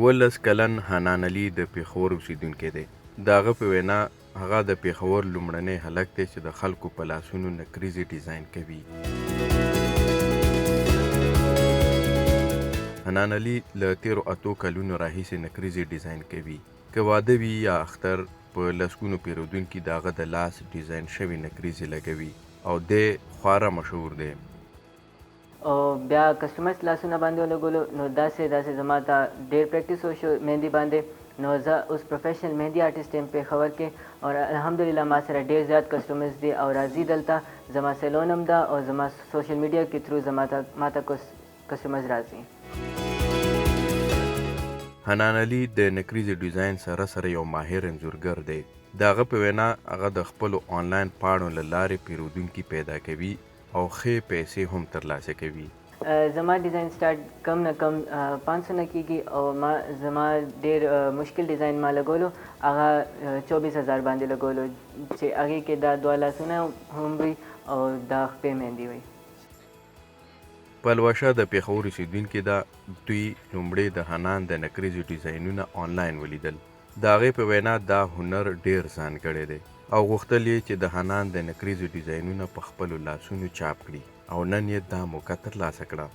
18 کلن حنان علي د پېښور اوسېدونکی دی. د هغه په وینا هغه د پېښور لومړنی هلک دی چې د خلکو په لاسونو نکریزې ډیزاین کوي. حنان علي له تېرو 8 کلونو راهیسې نکریزې ډیزاین کوي. که واده وي یا اختر په لسګونو پیرودونکي د هغه د لاس ډیزاین شوي نکریزې لګوي او دی خورا مشهور دی. او بیا کسټمرز لاسونه باندې ولګولو نو داسې زما ته ډېر پریکټیس وشو مهندي باندې. نو زه اوس پروفیشنل مهندي آرټسټ یم پېښور کې او الحمدلله ما سره ډېر زیات کسټمرز دي او راځي دلته. زما سیلون هم ده او زما سوشل میډیا کې تھرو ما ته کسټمرز راځي. حنان علي د نکریزې ډیزاین سره یو ماهر انځورګر دی. د هغه په وینا هغه د خپلو آنلاین پاڼو له لارې پیرودونکي پیدا کوي او ښې پیسې هم ترلاسه کوي. زما ډیزاین سټارټ کم نه کم 500 نه کېږي او زما ډېر مشکل ډیزاین ما لګولو هغه 24,000 باندې لګولو چې هغې کې دا 2 لاسونه هم وي او دا خپې مهندي وي. پلوشه د پېښور اوسېدونکې ده. دوی لومړی د حنان د نکریزې ډیزاینونه آنلاین ولیدل. د هغې په وینا دا هنر ډېر ځانګړی دی او غوښتل یې چې د حنان د نکریزې ډیزاینونه په خپلو لاسونو چاپ کړي او نن یې دا موقع ترلاسه کړه.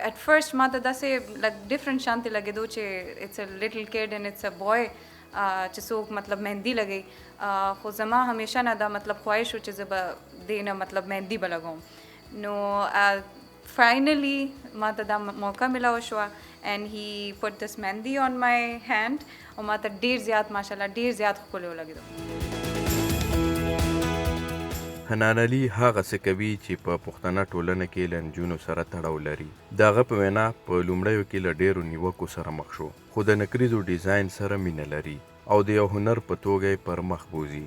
At first ما ته داسې لږ ډفرنټ شانتې لګېدو چې اټس ا لیټل کیډ اینډ اټس ا بوای چې څوک مطلب مهندي لګوي. خو زما همیشه نه دا مطلب خواهش و چې زه به دې نه مطلب مهندي به لګوم. نو فاینلی ما ته دا موقع ملاو شوه and he put this mehndi on my hand او ما ته ډېر زیات ماشاءالله ډېر زیات ښکلی ولګېدو. حنان علي هغه څه کوي چې په پښتنه ټولنه کې له نجونو سره تړاو لري. د هغه په وینا په لومړیو کې له ډېرو نیوکو سره مخ شو خو د نکریزو ډیزاین سره مینه لري او د یو هنر په توګه یې پر مخ بوځي.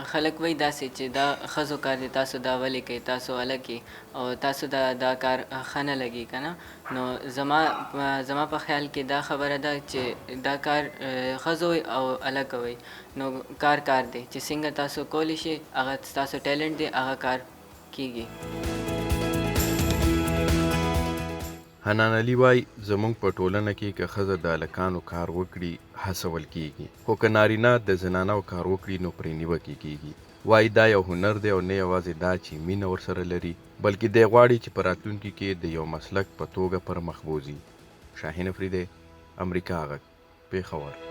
خلک وایي داسې چې دا ښځو کار دی، تاسو دا ولې کوئ، تاسو هلکې او تاسو دا کار ښه نه لګي که نه. نو زما په خیال کې دا خبره ده چې دا کار ښځو وي او هلکه وي. نو کار دی چې څنګه تاسو کولی شئ، هغه ستاسو ټیلنټ دی، هغه کار کیږي. حنان علي وایي زموږ په ټولنه کې که ښځه د هلکانو کار وکړي هڅول کیږي، خو که نارینه د زنانو کار وکړي نو پرې نیوکې کیږي. وایي دا یو هنر دی او نه یوازې دا چې مینه ورسره لري بلکې دی غواړي چې په راتلونکي کې د یو مسلک په توګه پر مخ بوځي. شاهین افریدی، امریکا غږ، پېښور.